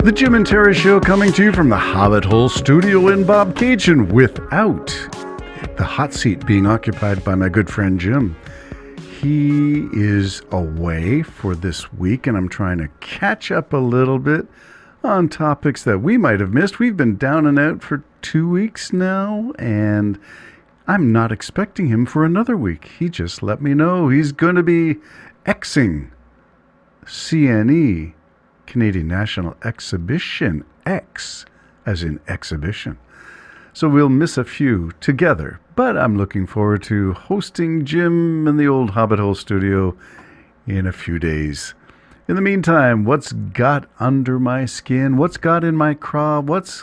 The Jim and Terry Show coming to you from the Hobbit Hole Studio in Bobcaygeon without the hot seat being occupied by my good friend Jim. He is away for this week, and I'm trying to catch up a little bit on topics that we might have missed. We've been down and out for 2 weeks now, and I'm not expecting him for another week. He just let me know he's going to be Xing CNE, Canadian National Exhibition, X as in exhibition. So we'll miss a few together, but I'm looking forward to hosting Jim in the old Hobbit Hole studio in a few days. In the meantime, what's got under my skin? What's got in my craw? What's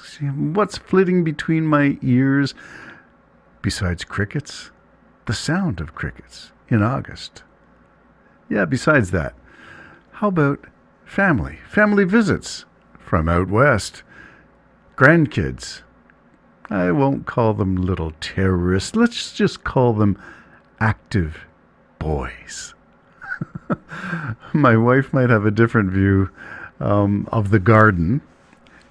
flitting between my ears? Besides crickets, the sound of crickets in August. Yeah, besides that, how about family visits from out west, grandkids? I won't call them little terrorists. Let's just call them active boys. My wife might have a different view of the garden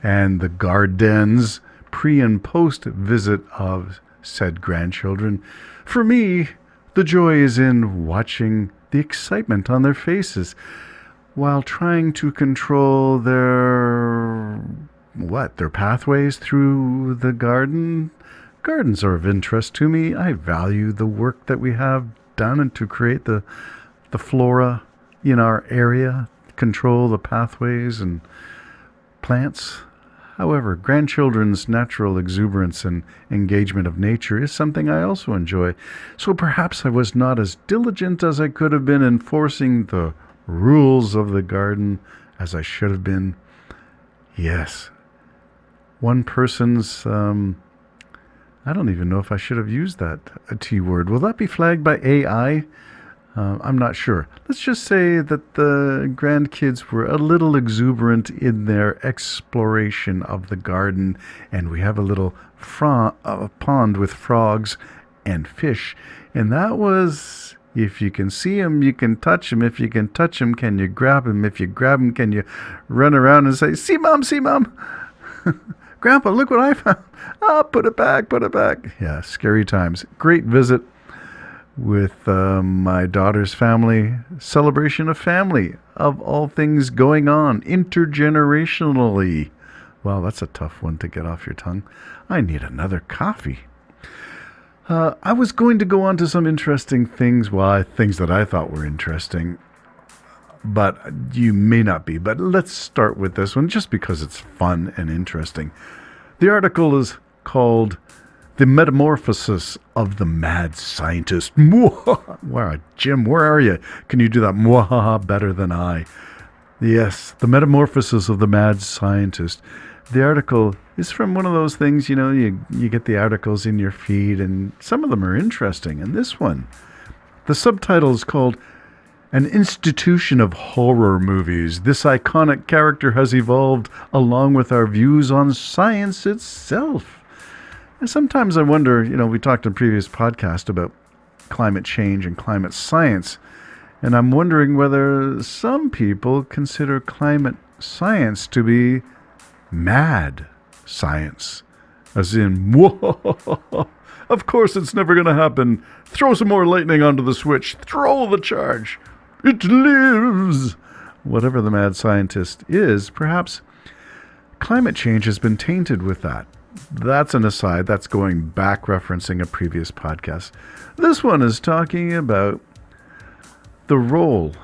and the gardens pre and post visit of said grandchildren. For me, the joy is in watching the excitement on their faces while trying to control their pathways through the garden. Gardens are of interest to me. I value the work that we have done and to create the flora in our area, control the pathways and plants. However, grandchildren's natural exuberance and engagement of nature is something I also enjoy. So perhaps I was not as diligent as I could have been enforcing the rules of the garden as I should have been. Yes. One person's, I don't even know if I should have used that T word. Will that be flagged by AI? I'm not sure. Let's just say that the grandkids were a little exuberant in their exploration of the garden, and we have a little pond with frogs and fish, and that was, if you can see him, you can touch him. If you can touch him, can you grab him? If you grab him, can you run around and say, see, Mom, see, Mom? Grandpa, look what I found. Put it back. Yeah, scary times. Great visit with my daughter's family. Celebration of family, of all things going on, intergenerationally. Wow, that's a tough one to get off your tongue. I need another coffee. I was going to go on to some interesting things, things that I thought were interesting, but you may not be. But let's start with this one, just because it's fun and interesting. The article is called The Metamorphosis of the Mad Scientist. Wow, Jim, where are you? Can you do that mwahaha better than I? Yes, The Metamorphosis of the Mad Scientist. The article is from one of those things, you get the articles in your feed, and some of them are interesting. And this one, the subtitle is called An Institution of Horror Movies. This iconic character has evolved along with our views on science itself. And sometimes I wonder, we talked in a previous podcast about climate change and climate science, and I'm wondering whether some people consider climate science to be mad science, as in, whoa, of course it's never going to happen. Throw some more lightning onto the switch. Throw the charge. It lives. Whatever the mad scientist is, perhaps climate change has been tainted with that. That's an aside. That's going back, referencing a previous podcast. This one is talking about the role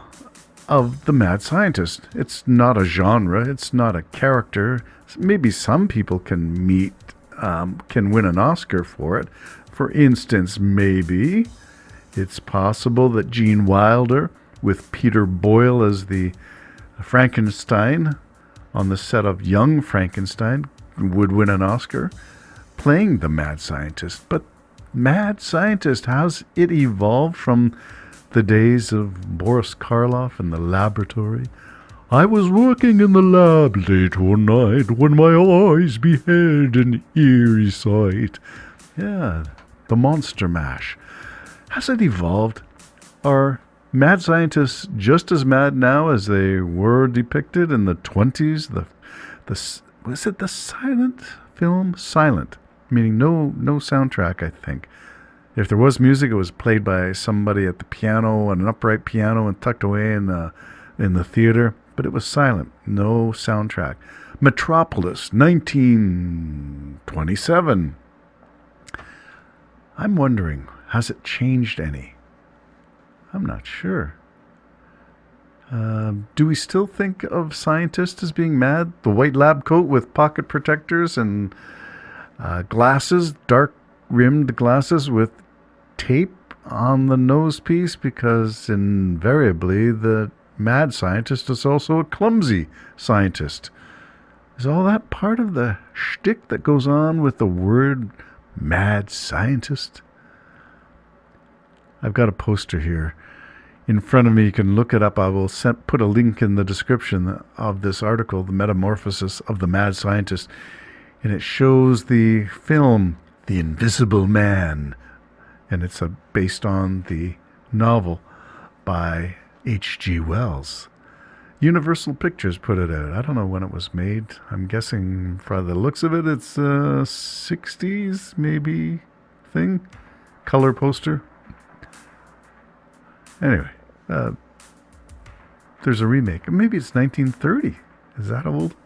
of the mad scientist. It's not a genre. It's not a character. Maybe some people can win an Oscar for it. For instance, maybe it's possible that Gene Wilder, with Peter Boyle as the Frankenstein on the set of Young Frankenstein, would win an Oscar playing the mad scientist. But mad scientist, how's it evolved from the days of Boris Karloff in the laboratory? I was working in the lab late one night when my eyes beheld an eerie sight. Yeah, the Monster Mash. Has it evolved? Are mad scientists just as mad now as they were depicted in the 20s, Was it the silent film? Silent, meaning no soundtrack, I think. If there was music, it was played by somebody at the piano, an upright piano, and tucked away in the theater. But it was silent, no soundtrack. Metropolis, 1927. I'm wondering, has it changed any? I'm not sure. Do we still think of scientists as being mad? The white lab coat with pocket protectors and glasses, dark-rimmed glasses with tape on the nose piece, because invariably the mad scientist is also a clumsy scientist. Is all that part of the shtick that goes on with the word mad scientist? I've got a poster here in front of me. You can look it up. I will put a link in the description of this article, The Metamorphosis of the Mad Scientist. And it shows the film The Invisible Man. And it's based on the novel by H.G. Wells. Universal Pictures put it out. I don't know when it was made. I'm guessing, from the looks of it, it's a 60s maybe thing. Color poster. Anyway, there's a remake. Maybe it's 1930. Is that old?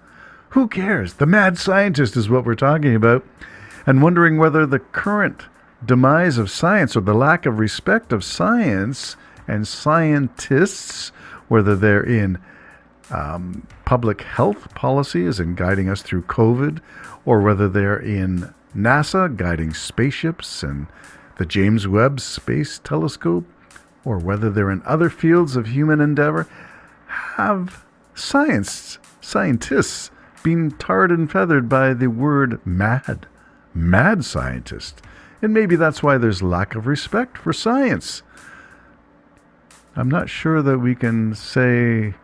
Who cares? The mad scientist is what we're talking about. And wondering whether the current demise of science, or the lack of respect of science and scientists, whether they're in public health policy, as in guiding us through COVID, or whether they're in NASA guiding spaceships and the James Webb Space Telescope, or whether they're in other fields of human endeavor, have scientists been tarred and feathered by the word mad scientist. And maybe that's why there's lack of respect for science. I'm not sure that we can say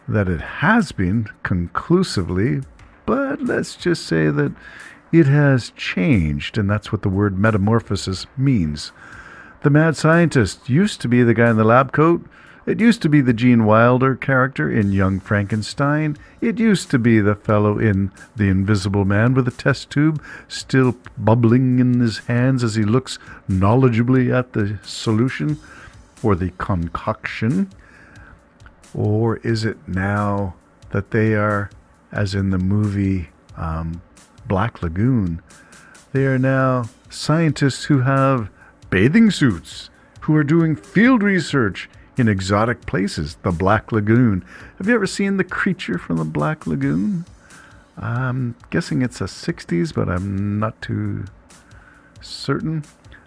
that it has been conclusively, but let's just say that it has changed, and that's what the word metamorphosis means. The mad scientist used to be the guy in the lab coat. It used to be the Gene Wilder character in Young Frankenstein. It used to be the fellow in The Invisible Man with a test tube still bubbling in his hands as he looks knowledgeably at the solution or the concoction. Or is it now that they are, as in the movie Black Lagoon, they are now scientists who have bathing suits, who are doing field research in exotic places, the Black Lagoon. Have you ever seen The Creature from the Black Lagoon? I'm guessing it's a 60s, but I'm not too certain.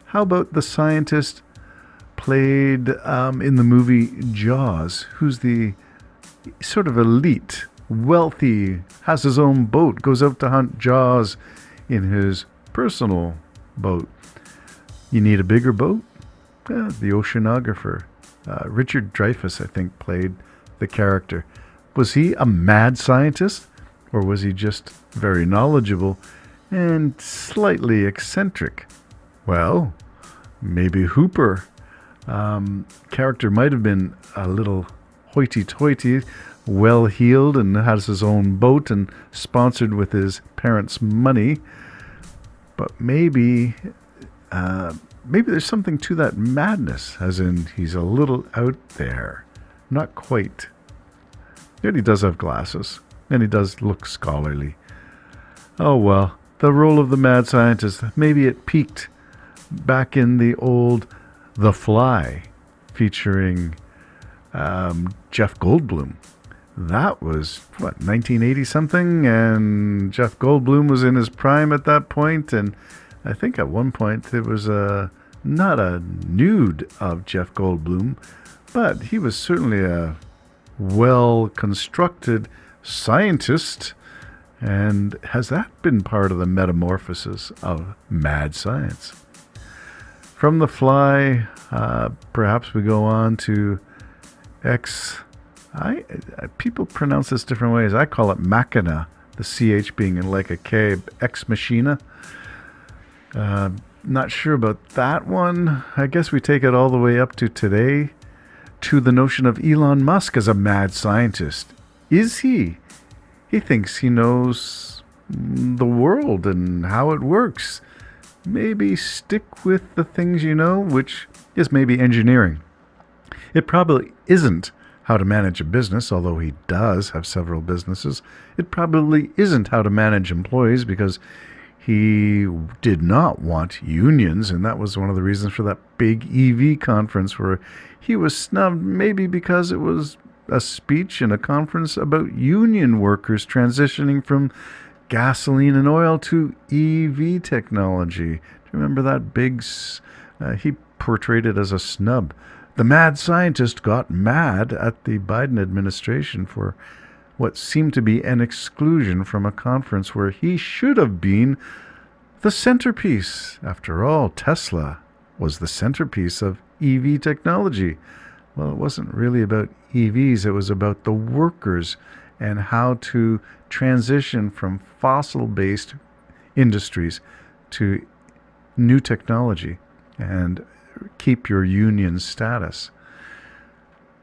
How about the scientist played in the movie Jaws, who's the sort of elite, wealthy, has his own boat, goes out to hunt jaws in his personal boat. You need a bigger boat? Yeah, the oceanographer. Richard Dreyfuss, I think, played the character. Was he a mad scientist, or was he just very knowledgeable and slightly eccentric? Well, maybe Hooper. Character might have been a little hoity-toity, well-heeled, and has his own boat and sponsored with his parents' money. But maybe there's something to that madness, as in he's a little out there. Not quite. Yet he does have glasses, and he does look scholarly. Oh well, the role of the mad scientist, maybe it peaked back in the old The Fly, featuring Jeff Goldblum. That was, 1980-something, and Jeff Goldblum was in his prime at that point, and I think at one point it was not a nude of Jeff Goldblum, but he was certainly a well-constructed scientist. And has that been part of the metamorphosis of mad science? From The Fly, perhaps we go on to people pronounce this different ways. I call it Machina, the CH being like a K, Ex Machina. Not sure about that one. I guess we take it all the way up to today, to the notion of Elon Musk as a mad scientist. Is he? He thinks he knows the world and how it works. Maybe stick with the things you know, which is maybe engineering. It probably isn't how to manage a business, although he does have several businesses. It probably isn't how to manage employees, because he did not want unions, and that was one of the reasons for that big EV conference where he was snubbed, maybe because it was a speech and a conference about union workers transitioning from gasoline and oil to EV technology. Do you remember that big... he portrayed it as a snub. The mad scientist got mad at the Biden administration for what seemed to be an exclusion from a conference where he should have been the centerpiece. After all, Tesla was the centerpiece of EV technology. Well, it wasn't really about EVs, it was about the workers and how to transition from fossil-based industries to new technology and keep your union status.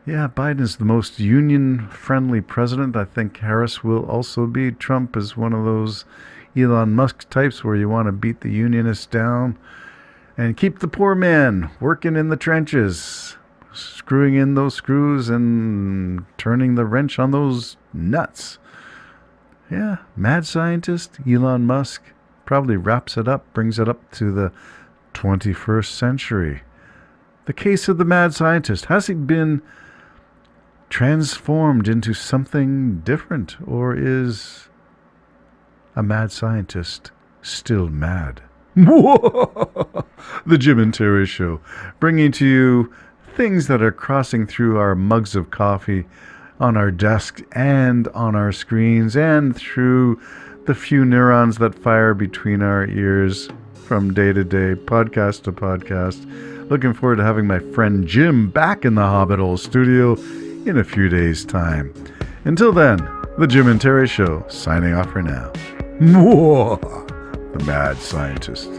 Yeah, Biden's the most union-friendly president. I think Harris will also be. Trump is one of those Elon Musk types where you want to beat the unionists down and keep the poor man working in the trenches, screwing in those screws and turning the wrench on those nuts. Yeah, mad scientist, Elon Musk, probably wraps it up, brings it up to the 21st century. The case of the mad scientist. Has he been transformed into something different, or is a mad scientist still mad? The Jim and Terry Show, bringing to you things that are crossing through our mugs of coffee, on our desk and on our screens, and through the few neurons that fire between our ears from day to day, podcast to podcast. Looking forward to having my friend Jim back in the Hobbit Hole studio in a few days' time. Until then, the Jim and Terry Show, signing off for now. The mad scientist.